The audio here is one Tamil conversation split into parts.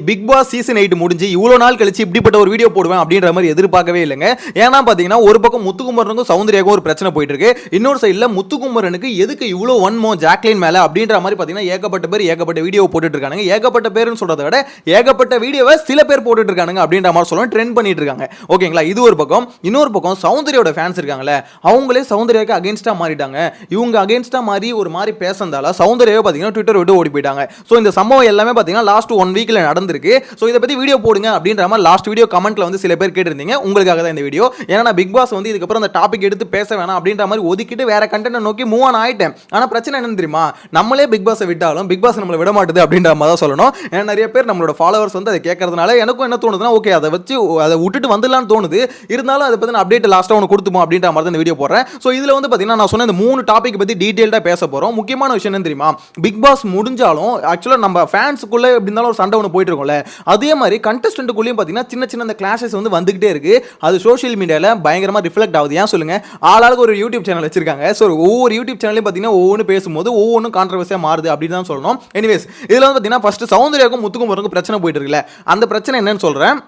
பிக் பாஸ் சீசன் 8 முடிஞ்சு இவ்வளவு நாள் கழிச்சு இப்படிப்பட்ட ஒரு வீடியோ போடுவேன் அப்படின்ற மாதிரி எதிர்பார்க்கவே இல்லைங்க. ஏன்னா பாத்தீங்கன்னா ஒரு பக்கம் முத்துக்குமரனுக்கும் சௌந்தர்யாவுக்கும் ஒரு பிரச்சனை போயிட்டு இருக்கு. இன்னொரு சைடுல முத்துக்குமரனுக்கு எதுக்கு இவ்வளவு வன்மோ ஜாக்லின் மேல அப்படின்ற மாதிரி பாத்தீங்கன்னா ஏகப்பட்ட பேர் ஏகப்பட்ட வீடியோ போட்டுட்டு இருக்காங்க. ஏகப்பட்ட பேர்னு சொல்றதை விட ஏகப்பட்ட வீடியோவை சில பேர் போட்டுட்டு இருக்காங்க அப்படின்ற மாதிரி சொல்லுவோம், ட்ரெண்ட் பண்ணிட்டு இருக்காங்க. ஓகேங்களா, இது ஒரு பக்கம். இன்னொரு பக்கம் சௌந்தர்யாவோட ஃபேன்ஸ் இருக்காங்கல்ல, அவங்களே சௌந்தர்யாக்கு அகைன்ஸ்டா மாறிட்டாங்க. இவங்க அகைன்ஸ்டா மாறி ஒரு மாதிரி பேசந்தால சௌந்தர்யாவை பாத்தீங்கன்னா ட்விட்டர் விட்டு ஓடி போயிட்டாங்க. ஸோ இந்த சம்பவம் எல்லாமே பாத்தீங்கன்னா லாஸ்ட் 1 வீக்ல நடந்திருக்கு. சோ இத பத்தி வீடியோ போடுங்க அப்படின்ற மாதிரி லாஸ்ட் வீடியோ கமெண்ட்ல வந்து சில பேர் கேட்டிருந்தீங்க. உங்களுக்காக தான் இந்த வீடியோ. ஏன்னா பிக் பாஸ் வந்து இதுக்கு அப்புறம் அந்த டாபிக் எடுத்து பேச வேணாம் அப்படின்ற மாதிரி ஒதுக்கிட்டு வேற கண்டென்ட் நோக்கி மூவ் ஆன் ஆயிட்டேன். ஆனா பிரச்சனை என்னன்னு தெரியுமா, நம்மளே பிக் பாஸ் விட்டாலும் பிக் பாஸ் நம்மள விட மாட்டுது அப்படின்ற மாதிரி தான் சொல்லணும். ஏன்னா நிறைய பேர் நம்மளோட ஃபாலோவர்ஸ் வந்து அதை கேட்கறதுனால எனக்கும் என்ன தோணுதுன்னா, ஓகே அதை வச்சு அதை விட்டுட்டு வந்துடலாம்னு தோணுது. இருந்தாலும் அதை பத்தி அப்டேட் லாஸ்டா ஒன்று கொடுத்துப்போம் அப்படின்ற மாதிரி தான் இந்த வீடியோ போடுறேன். ஸோ இதுல வந்து பாத்தீங்கன்னா நான் சொன்ன இந்த 3 டாபிக் பத்தி டீடைல்டா பேச போறோம். முக்கியமான விஷயம் என்ன தெரியுமா, பிக் பாஸ் முடிஞ்சாலும் ஆக்சுவலா நம்ம ஃபேன்ஸுக்குள்ள எப்படி இருந்தாலும் ஒரு சண்டை ஒன்று போயிட்டு இருக்கோம்ல, அதே மாதிரி கண்டஸ்டன்ட்டுக்குள்ளேயும் பார்த்தீங்கன்னா சின்ன சின்ன அந்த கிளாஷஸ் வந்து வந்துகிட்டே இருக்கு. அது சோஷியல் மீடியாவில் பயங்கரமாக ரிஃப்ளெக்ட் ஆகுது. ஏன் சொல்லுங்க, ஆளாளுக்கு ஒரு யூடியூப் சேனல் வச்சிருக்காங்க. ஸோ ஒவ்வொரு யூடியூப் சேனலையும் பார்த்தீங்கன்னா ஒவ்வொன்று பேசும்போது ஒவ்வொன்றும் கான்ட்ரவர்சியாக மாறுது அப்படின்னு தான் சொல்லணும். எனிவேஸ் இதில் வந்து பார்த்தீங்கன்னா ஃபர்ஸ்ட் சௌந்தர்யாவுக்கும் முத்துக்குமரனுக்கும் பிரச்சனை போயிட்டு இருக்குல்ல, அந்த பிரச்சனை என்னன்னு சொல்கிறேன்.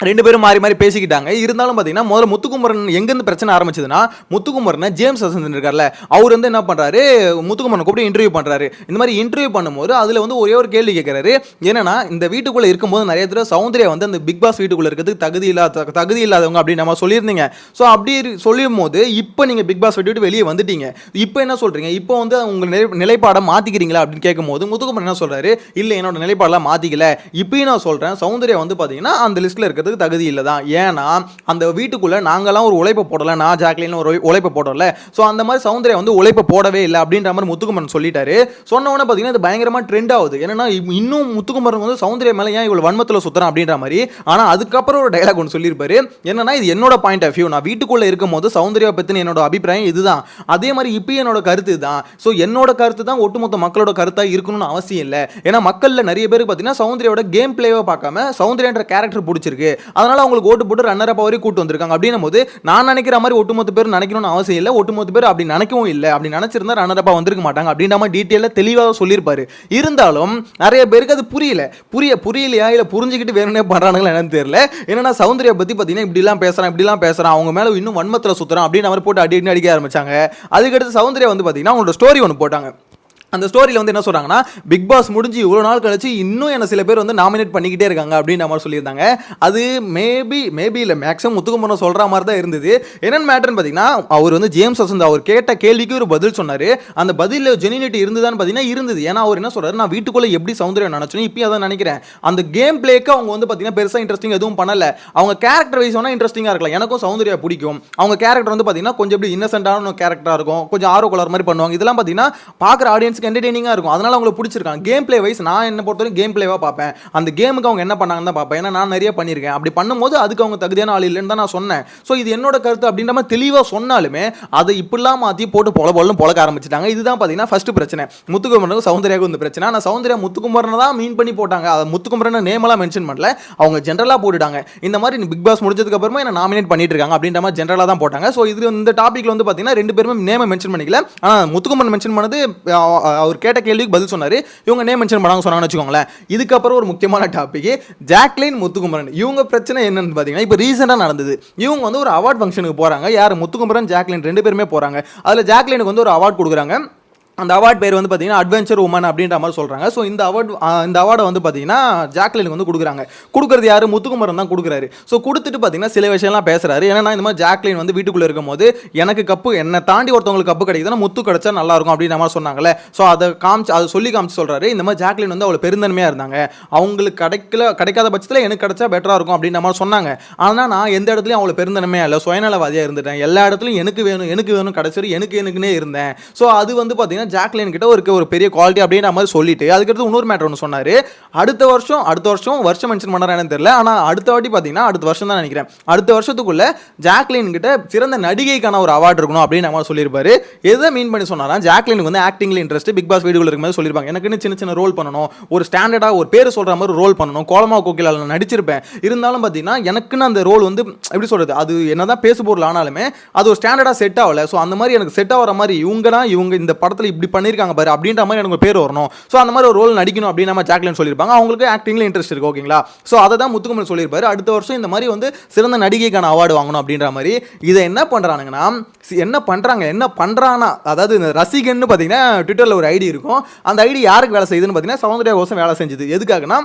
ரெண்டு பேரும் மாறி மாறி பேசிக்கிட்டாங்க. இருந்தாலும் பார்த்தீங்கன்னா முதல்ல முத்துக்குமரன் எங்கேருந்து பிரச்சனை ஆரம்பிச்சதுன்னா, முத்துக்குமரனை ஜேம்ஸ் வசந்த் இருக்கார்ல, அவர் வந்து என்ன பண்ணுறாரு, முத்துக்குமரனை கூப்பிட்டு இன்டர்வியூ பண்ணுறாரு. இந்த மாதிரி இன்டர்வியூ பண்ணும்போது அதில் வந்து ஒரே ஒரு கேள்வி கேட்குறாரு. என்னன்னா, இந்த வீட்டுக்குள்ளே இருக்கும்போது நிறைய தடவை சௌந்தர்யா வந்து அந்த பிக் பாஸ் வீட்டுக்குள்ளே இருக்கிறதுக்கு தகுதி இல்லாதவங்க அப்படின்னு நம்ம சொல்லியிருந்தீங்க. ஸோ அப்படி சொல்லும் போது இப்போ நீங்கள் பிக் பாஸ் விட்டு வெளியே வந்துட்டீங்க, இப்போ என்ன சொல்கிறீங்க, இப்போ வந்து உங்கள் நிலைப்பாடை மாற்றிக்கிறீங்களா அப்படின்னு கேட்கும்போது முத்துக்குமரன் என்ன சொல்கிறாரு, இல்லை என்னோட நிலைப்பாடெல்லாம் மாற்றிக்கல, இப்பயும் நான் சொல்கிறேன் சௌந்தர்யா வந்து பார்த்தீங்கன்னா அந்த லிஸ்ட்டில் இருக்கிறது தகுதி இல்லதான். ஏன்னா அந்த வீட்டுக்குள்ள நாங்கெல்லாம் ஒரு உழைப்பை போடல, நான் ஜாக்லின் ஒரு உழைப்பை போடல. சோ அந்த மாதிரி சௌந்தர்யா வந்து உழைப்பை போடவே இல்லை அப்படின்ற மாதிரி முத்துக்குமரன் சொல்லிட்டாரு. சொன்ன உடனே பாத்தீங்கன்னா இது பயங்கரமா ட்ரெண்ட் ஆகுது. ஏன்னா இன்னும் முத்துக்குமரன் வந்து சௌந்தர்யா மேல ஏன் இவ்வளவு வன்மத்துல சுத்துறான் அப்படின்ற மாதிரி. ஆனா அதுக்கப்புறம் ஒரு டயலாக் ஒன்று சொல்லியிருப்பாரு. என்னன்னா, இது என்னோட பாயிண்ட் ஆஃப் வியூ, நான் வீட்டுக்குள்ள இருக்கும் போது சௌந்தர்யா பத்தின என்னோட அபிப்பிராயம் இதுதான், அதே மாதிரி இப்போ என்னோட கருத்து தான். சோ என்னோட கருத்து தான் ஒட்டுமொத்த மக்களோட கருத்தா இருக்கணும்னு அவசியம் இல்லை. ஏன்னா மக்கள்ல நிறைய பேருக்கு பாத்தீங்கன்னா சௌந்தர்யாவோட கேம் பிளேவை பார்க்காம சௌந்தர்யான்ற கேரக்டர் பிடிச்சிருக்கு, அதனால அவங்களுக்கு ஓட்டு போட்டு ரன்னர் அப் வரை கூட்டு வந்திருக்காங்க. அப்படின்னும் போது நான் நினைக்கிற மாதிரி ஒட்டுமொத்த பேர் நினைக்கணும்னு அவசியம் இல்லை, ஒட்டுமொத்த பேர் அப்படி நினைக்கவும் இல்லை. அப்படி நினைச்சிருந்தா ரன்னர் அப்பா வந்திருக்க மாட்டாங்க அப்படின்ற மாதிரி டீட்டெயிலாக தெளிவாக சொல்லியிருப்பாரு. இருந்தாலும் நிறைய பேருக்கு அது புரியலையா இல்லை புரிஞ்சுக்கிட்டு வேணும்னே பண்றானுங்களா என்னன்னு தெரியல. என்னன்னா சௌந்தர்யா பத்தி பார்த்தீங்கன்னா இப்படிலாம் பேசுறான், அவங்க மேல இன்னும் வன்மத்தில் சுத்துறான் அப்படின்னு அவர் போட்டு அடிக்க ஆரம்பிச்சாங்க. அதுக்கடுத்து சௌந்தர்யா வந்து பார்த்தீங்கன்னா அவங்களோட ஸ்டோரி ஒன்று போட்டாங்க. அந்த ஸ்டோரியில் வந்து என்ன சொல்கிறாங்கன்னா, பிக் பாஸ் முடிஞ்சு இவ்வளோ நாள் கழிச்சு இன்னும் என்ன சில பேர் வந்து நாமினேட் பண்ணிக்கிட்டே இருக்காங்க அப்படின்ற மாதிரி சொல்லியிருந்தாங்க. அது மேபி இல்லை மேக்ஸிமம் முத்துக்குமரன் சொல்கிற மாதிரி தான் இருந்தது. என்னென்னு மேட்டர்னு பார்த்தீங்கன்னா, அவர் வந்து ஜேம்ஸ் வசந்த் அவர் கேட்ட கேள்விக்கு ஒரு பதில் சொன்னார். அந்த பதிலில் ஜெனினிட்டி இருந்ததான்னு பார்த்தீங்கன்னா இருந்தது. ஏன்னா அவர் என்ன சொல்கிறார், நான் வீட்டுக்குள்ளே எப்படி சௌந்தர்யா நினச்சோம் இப்பயும் அதான் நினைக்கிறேன். அந்த கேம் பிளேக்கு அவங்க வந்து பார்த்தீங்கன்னா பெருசாக இன்ட்ரெஸ்டிங் எதுவும் பண்ணலை. அவங்க கேரக்டர் வைஸ் வேணால் இன்ட்ரெஸ்டிங்காக இருக்கலாம். எனக்கும் சௌந்தர்யா பிடிக்கும். அவங்க கேரக்டர் வந்து பார்த்தீங்கன்னா கொஞ்சம் எப்படி இன்னசென்ட்டான கேரக்டராக இருக்கும், கொஞ்சம் ஆர்வ கலர் மாதிரி பண்ணுவாங்க. இதெல்லாம் பார்த்தீங்கன்னா பார்க்குற ஆடியன்ஸ் என்டர்டெய்னிங்கா இருக்கும். அதனால உங்களுக்கு பிடிச்சிருக்காங்க. கேம் பிளே வைஸ் நான் என்ன பொறுத்தவரைக்கும் கேம் பிளேவா பார்ப்பேன். அந்த கேமுக்கு அவங்க என்ன பண்ணாங்கன்னு தான் பார்ப்பேன். ஏன்னா நான் நிறைய பண்ணியிருக்கேன். அப்படி பண்ணும்போது அதுக்கு அவங்க தகுதியான ஆள் இல்லைன்னு தான் நான் சொன்னேன். ஸோ இது என்னோட கருத்து அப்படின்ற மாதிரி தெளிவாக சொன்னாலுமே அதை இப்படிலாம் மாற்றி போட்டு பொழக்க ஆரம்பிச்சிட்டாங்க. இதுதான் பார்த்தீங்கன்னா ஃபர்ஸ்ட் பிரச்சனை. முத்துக்குமரனுக்கு சௌந்தர்யாவுக்கு இந்த பிரச்சனை. ஆனால் சௌந்தர்யா முத்துக்குமரனை தான் மீன் பண்ணி போட்டாங்க. அதை முத்துக்குமரன் நேமெல்லாம் மென்ஷன் பண்ணல, அவங்க ஜென்ரலாக போட்டுட்டாங்க. இந்த மாதிரி பிக் பாஸ் முடிஞ்சதுக்கு அப்புறமா என்ன நாமினேட் பண்ணிட்டு இருக்காங்க அப்படின்ற மாதிரி ஜென்ரலாக தான் போட்டாங்க. ஸோ இது இந்த டாபிக்ல வந்து பார்த்தீங்கன்னா ரெண்டு பேருமே நேமை மென்ஷன் பண்ணிக்கல. ஆனால் முத்துக்குமரன் மென்ஷன் பண்ணது அவர் கேட்ட கேள்விக்கு பதில் சொன்னாரு, இவங்க நேம் மென்ஷன் பண்ணாங்க சொன்னாங்கன்னு வச்சுக்கோங்களேன். இதுக்கப்புறம் ஒரு முக்கியமான டாபிக் ஜாக்லின் முத்துக்குமரன். இவங்க பிரச்சனை என்னன்னு பார்த்தீங்கன்னா, இப்போ ரீசெண்டாக நடந்தது. இவங்க வந்து ஒரு அவார்ட் ஃபங்க்ஷனுக்கு போறாங்க. யார், முத்துக்குமரன் ஜாக்லின் ரெண்டு பேருமே போறாங்க. அதில் ஜாக்லினுக்கு வந்து ஒரு அவார்ட் கொடுக்குறாங்க. அந்த அவார்ட் பேர் வந்து பார்த்தீங்கன்னா அட்வென்ச்சர் உமன் அப்படின்ற மாதிரி சொல்கிறாங்க. ஸோ இந்த அவார்டை வந்து பார்த்தீங்கன்னா ஜாக்லினுக்கு வந்து கொடுக்குறாங்க. கொடுக்குறது யார், முத்துக்குமரன் தான் கொடுக்குறாரு. ஸோ கொடுத்துட்டு பார்த்தீங்கன்னா சில விஷயம்லாம் பேசுறாரு. ஏன்னா இந்த மாதிரி ஜாக்லின் வந்து வீட்டுக்குள்ளே இருக்கும்போது எனக்கு கப்பு என்னை தாண்டி ஒருத்தவங்களுக்கு கப்பு கிடைக்குதுன்னா முத்து கிடைச்சா நல்லா இருக்கும் அப்படின்ற மாதிரி சொன்னாங்களே. ஸோ அதை சொல்லி காமிச்சு சொல்கிறாரு. இந்த மாதிரி ஜாக்லின் வந்து அவ்வளோ பெருந்தன்மையாக இருந்தாங்க, அவங்களுக்கு கிடைக்காத பட்சத்தில் எனக்கு கிடைச்சா பெட்டராக இருக்கும் அப்படின்ற மாதிரி சொன்னாங்க. ஆனால் நான் எந்த இடத்துலையும் அவ்வளோ பெருந்தன்மையாக இல்லை, சுயநலவாதியாக இருந்துட்டேன். எல்லா இடத்துலையும் எனக்கு வேணும் கடைசி எனக்குன்னே இருந்தேன். ஸோ அது வந்து பார்த்தீங்கன்னா ஜாக்லின் கிட்ட ஒரு பெரிய குவாலிட்டி அப்படின்ற மாதிரி சொல்லிட்டு அதுக்கடுத்து இன்னொரு மேட்டர் ஒன்று சொன்னாரு. அடுத்த வருஷம் மென்ஷன் பண்ணாரான்னு தெரியல, ஆனால் அடுத்த வாட்டி பார்த்தீங்கன்னா அடுத்த வருஷம் தான் நினைக்கிறேன், அடுத்த வருஷத்துக்குள்ள ஜாக்லின் கிட்ட சிறந்த நடிகைக்கான ஒரு அவார்டு இருக்கணும் அப்படின்னு நம்ம சொல்லியிருப்பாரு. எதை மீன் பண்ணி சொன்னாரா, ஜாக்லினுக்கு வந்து ஆக்டிங்ல இன்ட்ரெஸ்ட், பிக் பாஸ் வீடியோவில் இருக்கும்போது சொல்லியிருப்பாங்க எனக்குன்னு சின்ன சின்ன ரோல் பண்ணணும், ஒரு ஸ்டாண்டர்டாக ஒரு பேர் சொல்ற மாதிரி ரோல் பண்ணணும், கோலமா கோகிலால நான் நடிச்சிருப்பேன். இருந்தாலும் பார்த்தீங்கன்னா எனக்குன்னு அந்த ரோல் வந்து எப்படி சொல்றது, அது என்னதான் பேசு பொருள் ஆனாலுமே அது ஒரு ஸ்டாண்டர்டாக செட் ஆகல. ஸோ அந்த மாதிரி எனக்கு செட் ஆகிற மாதிரி இவங்க இந்த படத்தில் இப்படி பண்ணியிருக்காங்க பாரு அப்படின்ற மாதிரி எனக்கு பேர் வரணும். ஸோ அந்த மாதிரி ஒரு ரோல் நடிக்கணும் அப்படின்னு நம்ம ஜாக்லின் சொல்லியிருப்பாங்க. அவங்களுக்கு ஆக்டிங்ல இன்ட்ரெஸ்ட் இருக்கு. ஓகேங்களா. ஸோ அதை தான் முத்துக்குமரன் சொல்லியிருப்பாரு. அடுத்த வருஷம் இந்த மாதிரி வந்து சிறந்த நடிகைக்கான அவார்டு வாங்கணும் அப்படின்ற மாதிரி. இதை என்ன பண்ணுறானுங்கன்னா என்ன பண்ணுறான்னா, அதாவது இந்த ரசிகன்னு பார்த்தீங்கன்னா ட்விட்டரில் ஒரு ஐடி இருக்கும். அந்த ஐடி யாருக்கு வேலை செய்யுதுன்னு பார்த்தீங்கன்னா சௌந்தர்யா கோசம் வேலை செஞ்சுது. எதுக்காகனா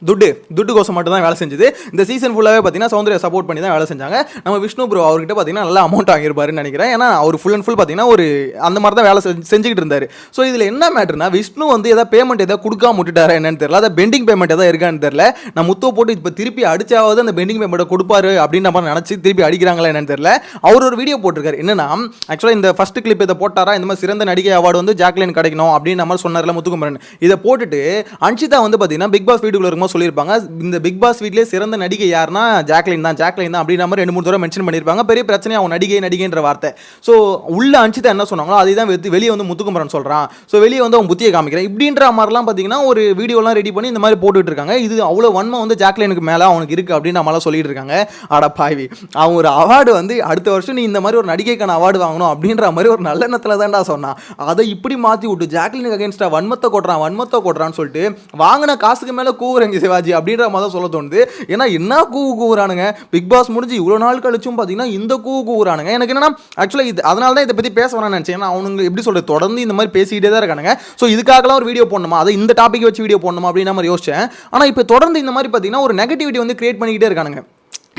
துட்டு கோசம் மட்டும் தான் வேலை செஞ்சது. இந்த சீசன் ஃபுல்லாகவே பார்த்தீங்கன்னா சௌந்தர்யா சப்போர்ட் பண்ணி தான் வேலை செஞ்சாங்க. நம்ம விஷ்ணு ப்ரோ அவர்கிட்ட பார்த்தீங்கன்னா நல்ல அமௌண்ட் வாங்கியிருப்பாருன்னு நினைக்கிறேன். ஏன்னா அவர் ஃபுல் அண்ட் ஃபுல் பார்த்தீங்கன்னா ஒரு அந்த மாதிரி தான் வேலை செஞ்சுக்கிட்டு இருந்தார். ஸோ இதில் என்ன மேட்டர்னா, விஷ்ணு வந்து ஏதாவது பேமெண்ட் எதாவது கொடுக்காம விட்டுட்டாரா என்னன்னு தெரியல. அதை பெண்டிங் பேமெண்ட் எதாவது இருக்கான்னு தெரியல. நான் முத்துவை போட்டு இப்போ திருப்பி அடிச்சாவது அந்த பெண்டிங் பேமெண்ட்டை கொடுப்பாரு அப்படின்னு நம்ம நினச்சி திருப்பி அடிக்கிறாங்களா என்னன்னு தெரியல. அவர் ஒரு வீடியோ போட்டிருக்காரு. என்னன்னா, ஆக்சுவலாக இந்த ஃபர்ஸ்ட் கிளிப் இதை போட்டாரா, இந்த மாதிரி சிறந்த நடிகை அவார்டு வந்து ஜாக்லின் கிடைக்கணும் அப்படின்னு நம்ம சொன்னார்ல முத்துக்குமரன். இதை போட்டுட்டு அன்ஷிதா வந்து பார்த்தீங்கன்னா பிக் பாஸ் வீட்டுக்குள்ள இருக்கும்போது சொல்லியிருப்பாங்க, இந்த பிக் பாஸ் வீட்லயே சிறந்த நடிகை யாருன்னா ஜாக்லின் தான் அப்படின்ற மாதிரி 2-3 தடவை மென்ஷன் பண்ணியிருப்பாங்க. பெரிய பிரச்சனை அவங்க நடிகைன்ற வார்த்தை. ஸோ உள்ள அன்ஷிதா என்ன சொன்னாங்களோ அதை தான் வெளியே வந்து முத்துக்குமரன் சொல்கிறான். ஸோ வெளியே வந்து அவன் புத்தியை காமிக்கிறேன் இப்படின்ற மாதிரிலாம் பார்த்தீங்கன்னா ஒரு வீடியோலாம் ரெடி பண்ணி இந்த மாதிரி போட்டுட்டு இருக்காங்க. இது அவ்வளோ வன்மம் வந்து ஜாக்லினுக்கு மேலே அவனுக்கு இருக்குது அப்படின்னு நம்மளாம் சொல்லிட்டு இருக்காங்க. அட பாவி, அவன் ஒரு அவார்டு வந்து அடுத்த வருஷம் நீ இந்த மாதிரி ஒரு நடிகைக்கான அவார்டு வாங்கணும் அப்படின்ற மாதிரி ஒரு நல்ல எண்ணத்தில் தான்டா சொன்னான். அதை இப்படி மாற்றி விட்டு ஜாக்லினுக்கு அகேன்ஸ்டாக வன்மத்தை கொட்டுறான்னு சொல்லிட்டு வாங்கின காசுக்கு மேலே கூவுறங்க சிவாஜி அப்படின்ற மாதிரி சொல்ல தோணுது. ஏன்னா என்ன கூவுறானுங்க, பிக் பாஸ் முடிஞ்சு இவ்வளோ நாள் கழிச்சும் பார்த்தீங்கன்னா இந்த கூவுறானுங்க. எனக்கு என்னன்னா ஆக்சுவலாக இது அதனால தான் இதை பற்றி பேச வேணாம்னு நினச்சேன். ஏன்னா அவனுங்க எப்படி சொல்கிறது, தொடர்ந்து இந்த மாதிரி பேசிக்கிட்டே தான் இருக்கானுங்க. ஸோ இதுக்காகலாம் ஒரு வீடியோ போடணுமா, அதை இந்த டாபிக் வச்சு வீடியோ போடணுமா அப்படின்னு மாதிரி யோசிச்சேன். ஆனால் இப்போ தொடர்ந்து இந்த மாதிரி பார்த்தீங்கன்னா ஒரு நெகட்டிவிட்டி வந்து கிரியேட் பண்ணிக்கிட்டே இருக்கானுங்க.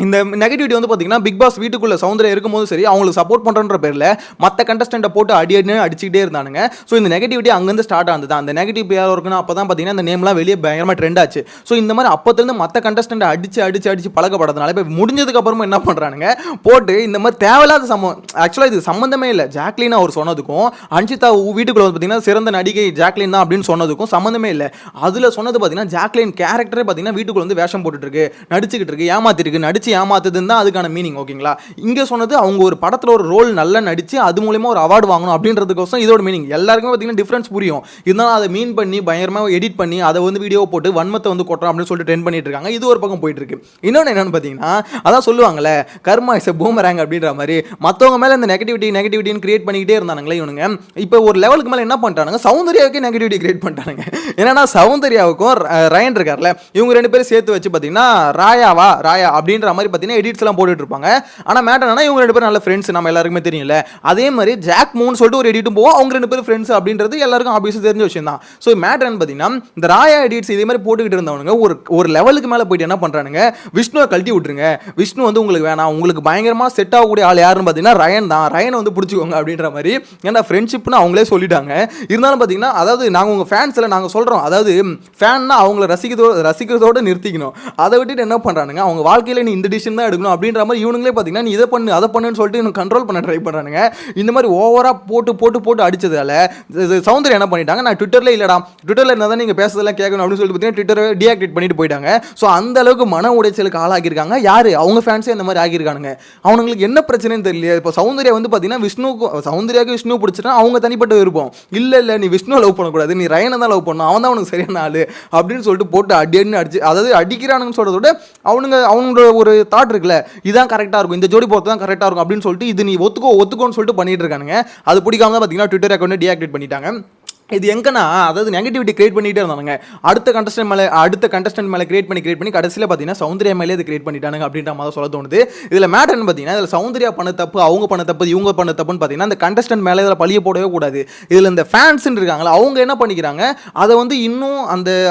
இந்த நெகட்டிவிட்டி வந்து பார்த்தீங்கன்னா பிக் பாஸ் வீட்டுக்குள்ளே சௌந்தர்யா இருக்கும்போது சரி, அவங்களுக்கு சப்போர்ட் பண்ணுறன்ற பேரில் மற்ற கண்டஸ்டண்ட்டை போட்டு அடிச்சுக்கிட்டே இருந்தானுங்க. ஸோ இந்த நெகட்டிவிட்டி அங்கேருந்து ஸ்டார்ட் ஆனது. அந்த நெகட்டிவ் யாரும் இருக்குன்னா அப்போ தான் பார்த்தீங்கன்னா இந்த நேம்லாம் வெளியே பயங்கரமாக ட்ரெண்ட் ஆச்சு. ஸோ இந்த மாதிரி அப்போத்துலேருந்து மற்ற கண்டஸ்டண்ட்டை அடிச்சு பழக்கப்படுறதுனால இப்போ முடிஞ்சதுக்கு அப்புறமா என்ன பண்ணுறானுங்க, போட்டு இந்த மாதிரி தேவையில்லாத ஆக்சுவலாக இது சம்மந்தமே இல்லை. ஜாக்லின் அவர் சொன்னதுக்கும் அன்ஷிதா வீட்டுக்குள்ள வந்து பார்த்தீங்கன்னா சிறந்த நடிகை ஜாக்லின் தான் அப்படின்னு சொன்னதுக்கும் சம்மந்தமே இல்லை. அதில் சொன்னது பார்த்தீங்கன்னா ஜாக்லின் கேரக்டரே பார்த்தீங்கன்னா வீட்டுக்குள்ள வந்து வேஷம் போட்டுட்டு இருக்கு, நடிச்சுக்கிட்டு இருக்கு, ஏமாத்திருக்கு, நடிச்சு ஏமாத்துதுன்னு தான் அதுக்கான மீனிங். ஓகேங்களா. இங்கே சொன்னது அவங்க ஒரு படத்தில் ஒரு ரோல் நல்லா நடிச்சு அது மூலமா ஒரு அவார்டு வாங்கணும் அப்படின்றதுக்கோசம் இதோட மீனிங் எல்லாருக்குமே பார்த்தீங்கன்னா டிஃப்ரென்ஸ் புரியும். இருந்தாலும் அதை மீன் பண்ணி பயங்கரமாக எடிட் பண்ணி அதை வந்து வீடியோ போட்டு வன்மத்தை வந்து கொட்டுறோம் அப்படின்னு சொல்லிட்டு ட்ரெண்ட் பண்ணிட்டு இருக்காங்க. இது ஒரு பக்கம் போயிட்டு இருக்கு. இன்னொன்று என்னன்னு பார்த்தீங்கன்னா, அதான் சொல்லுவாங்கல்ல கர்மா இஸ் எ பூமராங் அப்படின்ற மாதிரி மற்றவங்க மேலே இந்த நெகட்டிவிட்டின்னு கிரியேட் பண்ணிக்கிட்டே இருந்தானுங்களே இவனுங்க. இப்போ ஒரு லெவலுக்கு மேலே என்ன பண்ணிட்டானுங்க, சௌந்தர்யாவுக்கே நெகட்டிவிட்டி கிரியேட் பண்ணிட்டானுங்க. ஏன்னா சௌந்தர்யாவுக்கும் ரயன் இருக்கார்ல, இவங்க 2 பேரும் சேர்த்து வச்சு பார்த்தீங்கன்னா ராயா அப்படின்ற மாதிரி பார்த்தீங்கன்னா எடிட்ஸ் எல்லாம் போட்டுட்டு இருப்பாங்க. ஆனால் மேட்டர் என்னன்னா இவங்க 2 பேரும் நல்ல ஃப்ரெண்ட்ஸ், நம்ம எல்லாருக்குமே தெரியல. அதே மாதிரி ஜாக் மூன் சொல்லிட்டு ஒரு எடிட்டும் போவோம், அவங்க 2 பேரும் ஃப்ரெண்ட்ஸ் அப்படின்றது எல்லாருக்கும் ஆப்வியஸாக தெரிஞ்ச விஷயம் தான். ஸோ மேட்டர் என்ன பார்த்தீங்கன்னா, இந்த ராயா எடிட்ஸ் இதே மாதிரி போட்டுக்கிட்டு இருந்தவங்க ஒரு லெவலுக்கு மேலே போயிட்டு என்ன பண்ணுறானுங்க, விஷ்ணுவை கழட்டி விட்டுருங்க, விஷ்ணு வந்து உங்களுக்கு வேணாம், உங்களுக்கு பயங்கரமாக செட் ஆகக்கூடிய ஆள் யாருன்னு பார்த்தீங்கன்னா ரயன் தான், ரயனை வந்து பிடிச்சிக்கோங்க அப்படின்ற மாதிரி. ஏன்னா ஃப்ரெண்ட்ஷிப்னு அவங்களே சொல்லிட்டாங்க. இருந்தாலும் பார்த்தீங்கன்னா, அதாவது நாங்கள் உங்கள் ஃபேன்ஸில் நாங்கள் சொல்கிறோம், அதாவது ஃபேன்னா அவங்கள ரசிக்கிறதோடு நிறுத்திக்கணும். அதை விட்டுட்டு என்ன பண்ணுறானுங்க, அவங்க வாழ்க்கையில் நீ இந்த டிசிஷன் தான் எடுக்கணும் அப்படின்ற மாதிரி இவனுங்களே பார்த்தீங்கன்னா நீ இதை பண்ணு அதை பண்ணுன்னு சொல்லிட்டு இன்னும் கண்ட்ரோல் பண்ண ட்ரை பண்ணுறானுங்க. இந்த மாதிரி ஓவராக போட்டு அடிச்சதால சௌந்தர்யா என்ன பண்ணிட்டாங்க, நான் ட்விட்டரில் இல்லைடா, ட்விட்டரில் இருந்தால் தான் நீங்கள் பேசுறதெல்லாம் கேட்கணும் அப்படின்னு சொல்லிட்டு பார்த்தீங்கன்னா ட்விட்டரை டீஆக்டிவேட் பண்ணிட்டு போயிட்டாங்க. ஸோ அந்த அளவுக்கு மன உடைச்சலுக்கு ஆளாகிருக்காங்க. யார் அவங்க ஃபேன்ஸே இந்த மாதிரி ஆகியிருக்கானுங்க. அவங்களுக்கு என்ன பிரச்சனைன்னு தெரியல. இப்போ சௌந்தர்யா வந்து பார்த்தீங்கன்னா சௌந்தர்யாவுக்கு விஷ்ணு பிடிச்சிட்டா அவங்க தனிப்பட்ட விருப்பம் இல்லை நீ விஷ்ணு லவ் பண்ணக்கூடாது, நீ ரயனை தான் லவ் பண்ணணும், அவன் தான் அவனுக்கு சரியான ஆள் அப்படின்னு சொல்லிட்டு போட்டு அடிச்சு அதாவது அடிக்கிறானுன்னு சொல்கிறத விட அவனோட ஒரு தாட் இருக்குல்ல, இதான் கரெக்டாக இருக்கும், இந்த ஜோடி போகிறது தான் கரெக்டாக இருக்கும் அப்படின்னு சொல்லிட்டு இது நீ ஒத்துக்கோன்னு சொல்லிட்டு பண்ணிட்டு இருக்கானுங்க. அது பிடிக்காம தான் பார்த்தீங்கன்னா ட்விட்டர் அக்கௌண்ட் டீஆக்டிவேட் பண்ணிட்டாங்க. இது எங்கன்னா அதாவது நெகட்டிவிட்டி கிரியேட் பண்ணிகிட்டே இருந்தாங்க. அடுத்த கண்டஸ்டன்ட் மேலே கிரியேட் பண்ணி கடைசியில் பார்த்தீங்கன்னா சௌந்தர்யா மேலே இது கிரியேட் பண்ணிட்டானுங்க அப்படின்ற மாதிரி சொல்ல தோணுது. இதில் மேட்டர்னு பார்த்தீங்கன்னா இதில் சௌந்தர்யா பண்ண தப்பு, அவங்க பண்ண தப்பு, இவங்க பண்ண தப்புன்னு பார்த்தீங்கன்னா அந்த கண்டஸ்டன்ட் மேலே இதில் பழிய போடவே கூடாது. இதில் இந்த ஃபேன்ஸ்ன்னு இருக்காங்களா, அவங்க என்ன பண்ணிக்கிறாங்க, அதை வந்து இன்னும்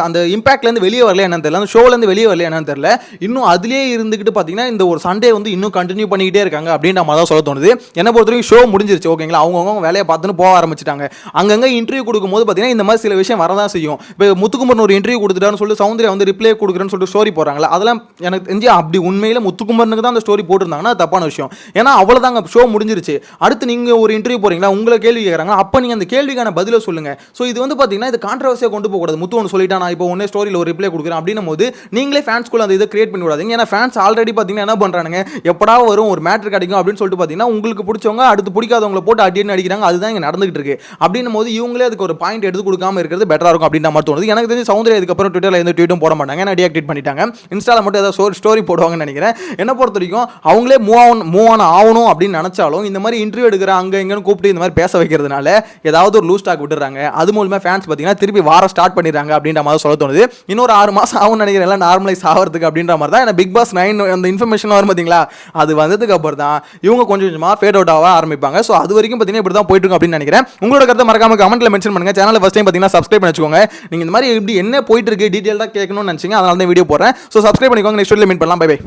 அந்த இம்பாக்ட்லேருந்து வெளியே வரல என்னன்னு தெரியல, அந்த ஷோலேருந்து வெளியே வரல என்னன்னு தெரியல, இன்னும் அதுலேயே இருந்துக்கிட்டு பார்த்தீங்கன்னா இந்த ஒரு சண்டே வந்து இன்னும் கண்டினியூ பண்ணிக்கிட்டே இருக்காங்க அப்படின்ற மாதிரி தான் சொல்ல தோணுது. என்ன பொறுத்தவரைக்கும் ஷோ முடிஞ்சிருச்சு. ஓகேங்களா. அவங்கவுங்க வேலையை பார்த்துன்னு போக ஆரம்பிச்சிட்டாங்க. அங்கங்கே இன்டர்வியூ கொடுக்கும் போது பார்த்தீங்கன்னா இந்த மாதிரி சில விஷயம் வரதான் செய்யும். இப்போ முத்துக்குமரன் ஒரு இன்டர்வியூ கொடுத்துட்டான்னு சொல்லிட்டு சௌந்தர்யா வந்து ரிப்ளை கொடுக்குறேன்னு சொல்லிட்டு ஸ்டோரி போடுறாங்களா, அதெல்லாம் எனக்கு தெரிஞ்சு அப்படி உண்மையில முத்துக்குமரனுக்கு தான் அந்த ஸ்டோரி போட்டிருந்தாங்கன்னா அது தப்பான விஷயம். ஏன்னா அவ்வளோதாங்க, ஷோ முடிஞ்சிருச்சு. அடுத்து நீங்கள் ஒரு இன்டர்வியூ போறீங்களா, உங்களை கேள்வி கேட்குறாங்க, அப்போ நீங்கள் அந்த கேள்விக்கான பதிலை சொல்லுங்க. ஸோ இது வந்து பார்த்தீங்கன்னா இது கான்ட்ரவர்சியாக கொண்டு போகக்கூடாது. முத்து ஒன்று சொல்லிட்டா நான் இப்போ ஒன்னே ஸ்டோரியில் ஒரு ரிப்ளை கொடுக்குறேன் அப்படின்னும் போது நீங்களே ஃபேன்ஸ்குள்ள அந்த இதை கிரியேட் பண்ணி விடாதீங்க. ஏன்னா ஃபேன்ஸ் ஆல்ரெடி பார்த்தீங்கன்னா என்ன பண்ணுறாங்க, எப்படா வரும் ஒரு மேட்ரு கிடைக்கும் அப்படின்னு சொல்லிட்டு பார்த்தீங்கன்னா உங்களுக்கு பிடிச்சவங்க அடுத்து பிடிக்காதவங்களை போட்டு அடின்னு அடிக்கிறாங்க. அதுதான் இங்கே நடந்துகிட்டு இருக்கு. அப்படின்னும் போது இவங்களே அதுக்கு ஒரு பாயிண்ட் எடுத்து கொடுக்காம இருக்கிறது பெட்டரா இருக்கும் அப்படின்ற மாதிரி தோணுது. எனக்கு தெரிஞ்சு சௌந்தர்யா இதுக்கப்புறம் ட்விட்டர்ல எந்த ட்வீட்டும் போட மாட்டாங்க, ஏன்னா டீஆக்டிவேட் பண்ணிட்டாங்க. இன்ஸ்டால மட்டும் ஏதாவது ஸ்டோரி போடுவாங்கன்னு நினைக்கிறேன். என்ன பொறுத்த வரைக்கும் அவங்களே மூவ் ஆன் ஆகணும் அப்படின்னு நினைச்சாலும் இந்த மாதிரி இன்டர்வியூ எடுக்கிற அங்க எங்கன்னு கூப்பிட்டு இந்த மாதிரி பேச வைக்கிறதுனால ஏதாவது ஒரு லூஸ் டாக் விட்டுறாங்க. அது மூலமா ஃபேன்ஸ் பார்த்தீங்கன்னா திருப்பி வார ஸ்டார்ட் பண்ணிடுறாங்க அப்படின்ற மாதிரி சொல்ல தோணுது. இன்னொரு 6 மாசம் ஆகும்னு நினைக்கிறேன் எல்லாம் நார்மலைஸ் ஆகிறதுக்கு அப்படின்ற மாதிரி தான். ஏன்னா பிக் பாஸ் 9 அந்த இன்ஃபர்மேஷன் வரும் பார்த்தீங்களா, அது வந்ததுக்கு அப்புறம் தான் இவங்க கொஞ்சம் கொஞ்சமாக ஃபேட் அவுட் ஆக ஆரம்பிப்பாங்க. ஸோ அது வரைக்கும் பார்த்தீங்கன்னா இப்படி தான் போயிட்டு இருக்கும் அப்படின்னு நினைக்கிறேன். உங்களோட கருத்தை மறக்காம கமெண்ட்ல மென்ஷன் பண்ணுங்க. சேனலை ஃபர்ஸ்ட் டைம் பார்த்தீங்கன்னா சப்ஸ்கிரைப் பண்ணி வச்சுக்கோங்க. நீங்க இந்த மாதிரி இப்படி என்ன போயிட்டு இருக்கு டீடைலா கேட்கணும்னு நினைச்சீங்க, அதனால தான் வீடியோ போடுறேன். ஸோ சப்ஸ்கிரைப் பண்ணிக்கோங்க. நெக்ஸ்ட் வீடியோல மீட் பண்ணலாம். Bye by.